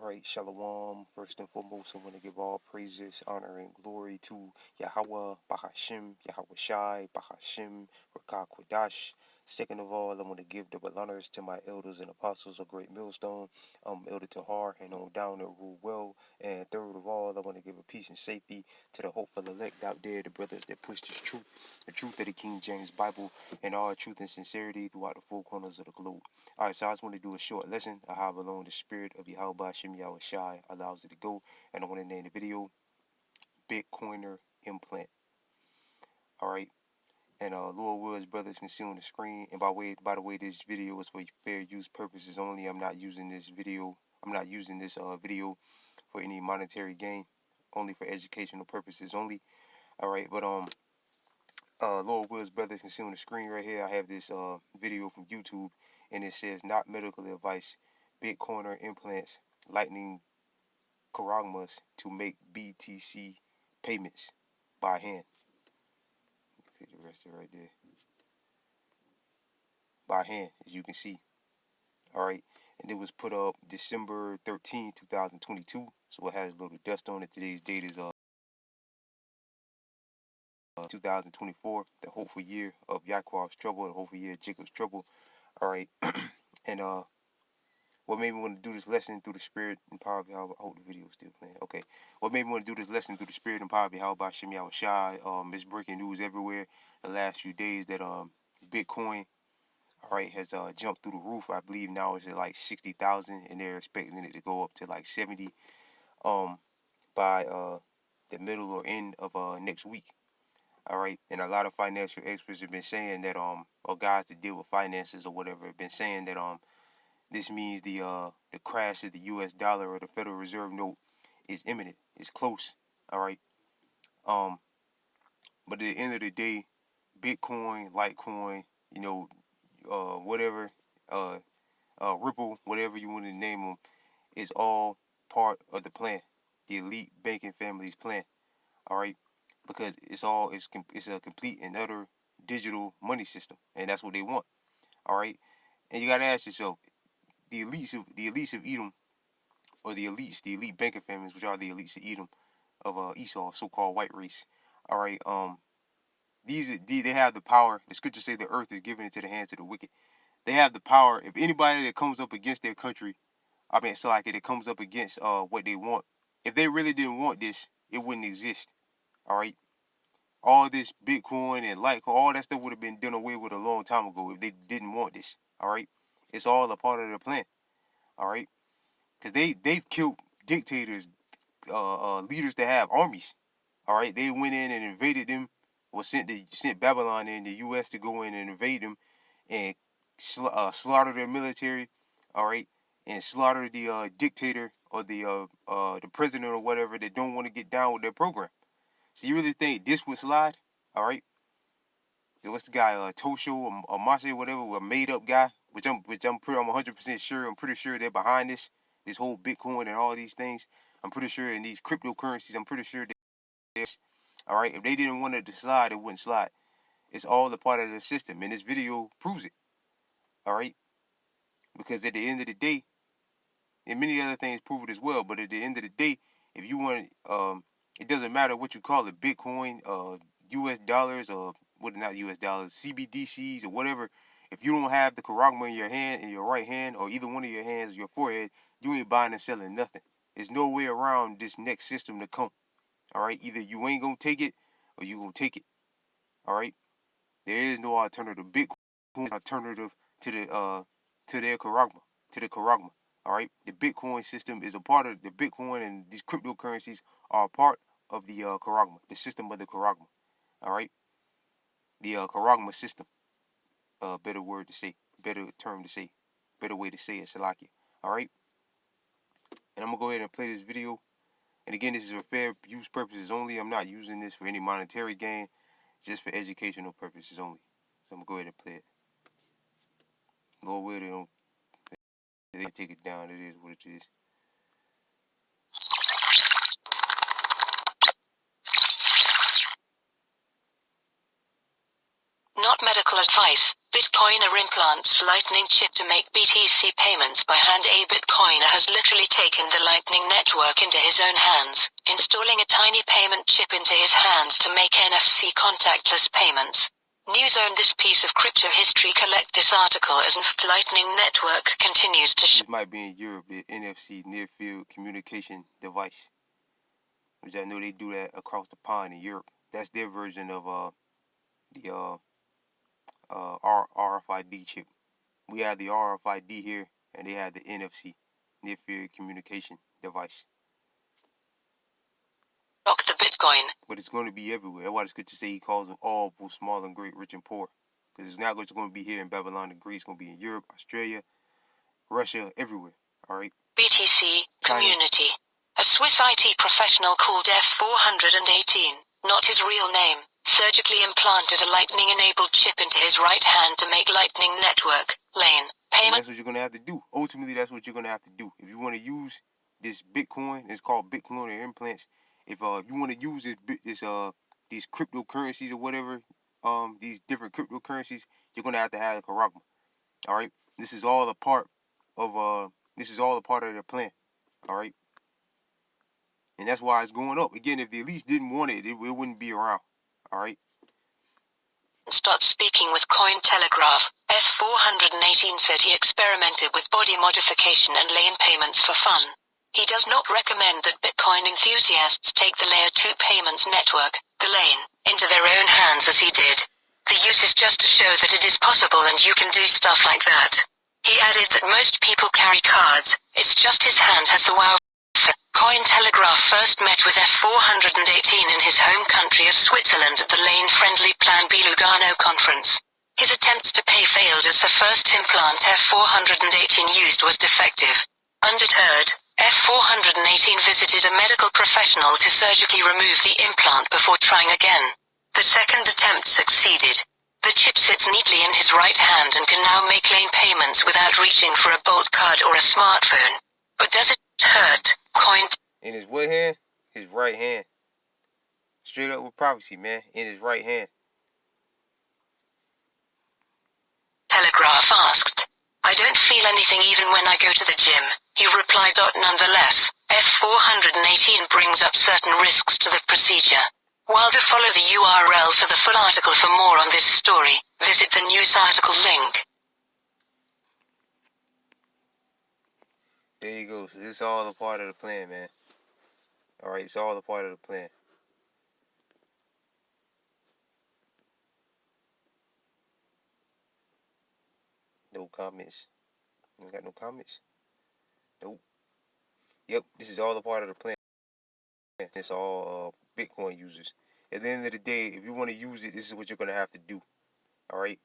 Alright, Shalom. First and foremost, I want to give all praises, honor, and glory to Yahweh, Bahashim, Yahweh Shai, Bahashim, Rakah Kwadash. Second of all, I want to give double honors to my elders and apostles of Great Millstone, Elder Tahar, and on down that rule well. And third of all, I want to give a peace and safety to the hopeful elect out there, the brothers that push this truth, the truth of the King James Bible, and all truth and sincerity throughout the four corners of the globe. Alright, so I just want to do a short lesson of how alone the spirit of Yahweh Hashem Yahweh Shai allows it to go. And I want to name the video Bitcoiner Implant. Alright. And Lord Woods brothers can see on the screen. And by the way, this video is for fair use purposes only. I'm not using this video for any monetary gain. Only for educational purposes only. Alright, but Lord Woods brothers can see on the screen right here. I have this video from YouTube, and it says not medical advice, Bitcoiner implants, lightning charagmas to make BTC payments by hand. See the rest of it right there. By hand, as you can see. Alright, and it was put up December 13, 2022. So it has a little dust on it. Today's date is 2024, the hopeful year of Yaquab's trouble, the hopeful year of Jacob's trouble. Alright, and what made me want to do this lesson through the spirit and power of Yahweh. I hope the video is still playing. Okay. What made me want to do this lesson through the spirit and power of Yahweh by Shem Yahweh Shai. It's breaking news everywhere the last few days that Bitcoin, alright, has jumped through the roof. I believe now it's at like 60,000, and they're expecting it to go up to like 70 by the middle or end of next week. Alright, and a lot of financial experts have been saying that or guys that deal with finances or whatever have been saying that this means the crash of the U.S. dollar or the Federal Reserve note is imminent. It's close. All right. But at the end of the day, Bitcoin, Litecoin, whatever, Ripple, whatever you want to name them, is all part of the plan, the elite banking family's plan. All right, because it's a complete and utter digital money system, and that's what they want. All right, and you got to ask yourself, the elites of Edom, or the elite banking families, which are the elites of Edom, of Esau, so-called white race. All right, they have the power. The scriptures say the earth is given into the hands of the wicked. They have the power. If anybody that comes up against their country, it comes up against what they want. If they really didn't want this, it wouldn't exist. All right, all this Bitcoin and Litecoin, all that stuff would have been done away with a long time ago if they didn't want this. All right, it's all a part of the plan. All right, because they've killed dictators, leaders that have armies. All right, they went in and invaded them, or sent Babylon in the U.S. to go in and invade them and slaughter their military. All right, and slaughter the dictator or the president or whatever that don't want to get down with their program. So you really think this would slide? All right. What's the guy, Tosho or Masha, whatever, a made up guy, which I'm 100% sure. I'm pretty sure they're behind this whole Bitcoin and all these things. I'm pretty sure in these cryptocurrencies, I'm pretty sure there's, all right. If they didn't want it to slide, it wouldn't slide. It's all a part of the system, and this video proves it. All right. Because at the end of the day, and many other things prove it as well. But at the end of the day, if you want, it doesn't matter what you call it, Bitcoin, U.S. dollars, or not U.S. dollars, CBDCs or whatever. If you don't have the charagma in your hand, in your right hand, or either one of your hands, your forehead, you ain't buying and selling nothing. There's no way around this next system to come. All right, either you ain't gonna take it, or you gonna take it. All right, there is no alternative. Bitcoin alternative to their charagma, to the charagma. All right, the Bitcoin system is a part of the Bitcoin, and these cryptocurrencies are a part of the charagma, the system of the charagma. All right, the charagma system. Better word to say, better term to say, better way to say it, Salakia. All right, and I'm gonna go ahead and play this video. And again, this is for fair use purposes only. I'm not using this for any monetary gain, just for educational purposes only. So I'm gonna go ahead and play it. Lord will, they take it down. It is what it is. Not medical advice. Bitcoiner implants Lightning chip to make BTC payments by hand. A Bitcoiner has literally taken the Lightning network into his own hands, installing a tiny payment chip into his hands to make NFC contactless payments. News own this piece of crypto history. Collect this article as Lightning network continues to This might be in Europe, the NFC near field communication device, which I know they do that across the pond in Europe. That's their version of the RFID chip. We have the RFID here, and they have the NFC near field communication device. rock the Bitcoin. But it's going to be everywhere. That's why it's good to say he calls them all, both small and great, rich and poor. Because it's not just going to be here in Babylon the Great. It's going to be in Europe, Australia, Russia, everywhere. All right. BTC community. A Swiss IT professional called F418, not his real name, surgically implanted a lightning-enabled chip into his right hand to make Lightning network lane payment. That's what you're going to have to do. Ultimately, that's what you're going to have to do. If you want to use this Bitcoin, it's called Bitcoin implants. If you want to use these cryptocurrencies or whatever, these different cryptocurrencies, you're going to have a charagma. All right. This is all a part of their plan. All right. And that's why it's going up. Again, if the elites didn't want it, it wouldn't be around. All right. Start speaking with Cointelegraph. F418 said he experimented with body modification and lane payments for fun. He does not recommend that Bitcoin enthusiasts take the Layer 2 payments network, the lane, into their own hands as he did. The use is just to show that it is possible and you can do stuff like that. He added that most people carry cards, it's just his hand has the wow. Cointelegraph first met with F418 in his home country of Switzerland at the lane-friendly Plan B Lugano conference. His attempts to pay failed as the first implant F418 used was defective. Undeterred, F418 visited a medical professional to surgically remove the implant before trying again. The second attempt succeeded. The chip sits neatly in his right hand and can now make lane payments without reaching for a Bolt card or a smartphone. But does it hurt? In his what hand? His right hand. Straight up with prophecy, man. In his right hand. Telegraph asked. I don't feel anything even when I go to the gym, he replied. Nonetheless, F418 brings up certain risks to the procedure. While to follow the URL for the full article for more on this story, visit the news article link. There you go. So this is all a part of the plan, man. All right, it's all a part of the plan. No comments. You got no comments? Nope. Yep, this is all a part of the plan. It's all Bitcoin users. At the end of the day, if you want to use it, this is what you're going to have to do. All right?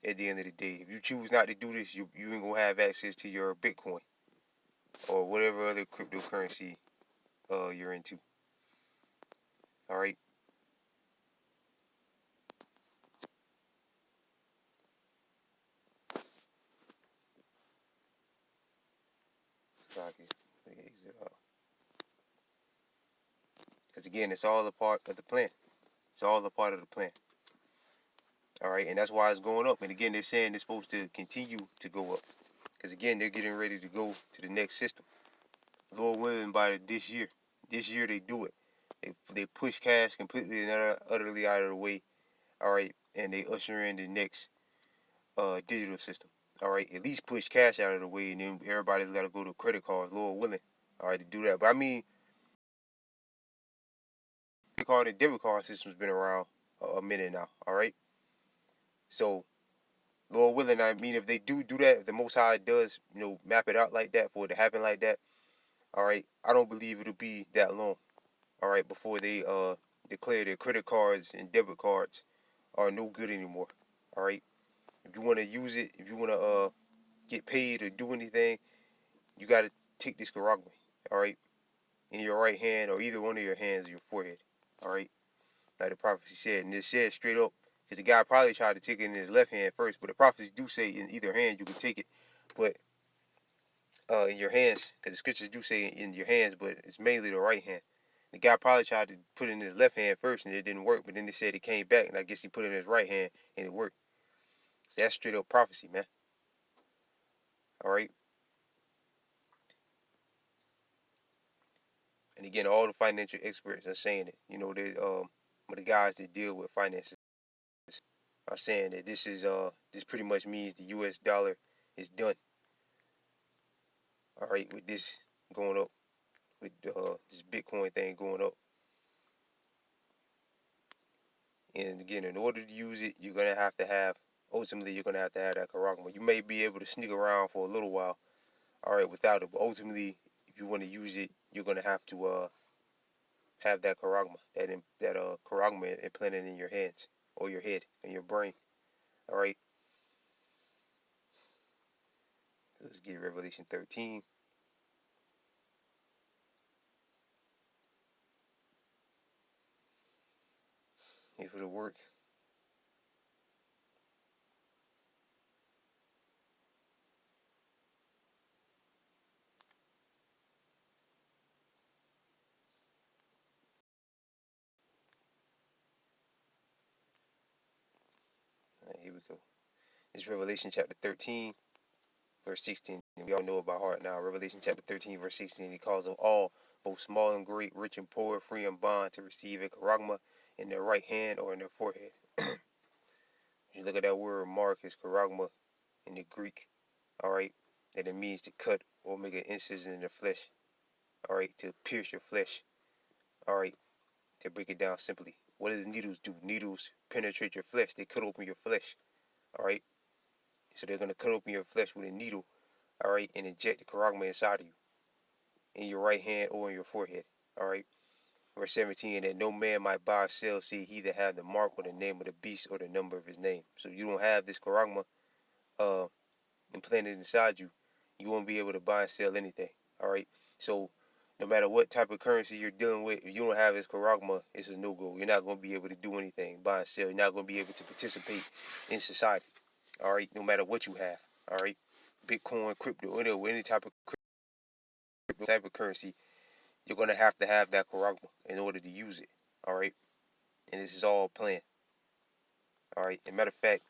At the end of the day, if you choose not to do this, you ain't going to have access to your Bitcoin or whatever other cryptocurrency you're into. All right? Because again, it's all a part of the plan. It's all a part of the plan. All right, and that's why it's going up. And again, they're saying it's supposed to continue to go up. Because again, they're getting ready to go to the next system. Lord willing, by this year. This year they do it. They push cash completely and utterly out of the way. All right, and they usher in the next digital system. All right, at least push cash out of the way, and then everybody's got to go to credit cards, Lord willing. All right, to do that. But I mean, credit card and debit card system's been around a minute now. All right, so Lord willing, I mean, if they do that, if the Most High does, map it out like that for it to happen like that, all right, I don't believe it'll be that long, all right, before they declare their credit cards and debit cards are no good anymore, all right. If you want to use it, if you want to get paid or do anything, you got to take this charagma, all right, in your right hand or either one of your hands or your forehead, all right, like the prophecy said. And it said straight up, because the guy probably tried to take it in his left hand first, but the prophecies do say in either hand you can take it, but in your hands, because the scriptures do say in your hands, but it's mainly the right hand. The guy probably tried to put it in his left hand first, and it didn't work, but then they said it came back, and I guess he put it in his right hand, and it worked. That's straight up prophecy, man. All right. And again, all the financial experts are saying it. You know, the guys that deal with finances are saying that this pretty much means the U.S. dollar is done. All right, with this going up, with this Bitcoin thing going up. And again, in order to use it, ultimately, you're gonna have to have that Karagma. You may be able to sneak around for a little while, all right, without it. But ultimately, if you want to use it, you're gonna have to have that Karagma, that Karagma implanted in your hands or your head and your brain. All right. Let's get Revelation 13. If it'll work. All right, here we go. It's Revelation chapter 13, verse 16. We all know it by heart now. Revelation chapter 13, verse 16. He calls them all, both small and great, rich and poor, free and bond, to receive a Karagma in their right hand or in their forehead. If you look at that word mark, it's Karagma in the Greek. All right. And it means to cut or make an incision in the flesh. All right. To pierce your flesh. All right. To break it down simply. What does needles do? Needles penetrate your flesh. They cut open your flesh. All right. So they're going to cut open your flesh with a needle. All right. And inject the Karagma inside of you, in your right hand or in your forehead. All right. Verse 17, that no man might buy or sell, see he that have the mark or the name of the beast or the number of his name. So you don't have this Karagma uh, implanted inside you, you won't be able to buy and sell anything. All right. So no matter what type of currency you're dealing with, if you don't have this Karagma, it's a no-go. You're not going to be able to do anything, buy and sell. You're not going to be able to participate in society. All right. No matter what you have. All right. Bitcoin, crypto, any type of currency, you're going to have that Karagma in order to use it. All right. And this is all planned. All right. As a matter of fact,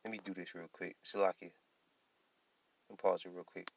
let me do this real quick. Salaki. Let me pause it real quick.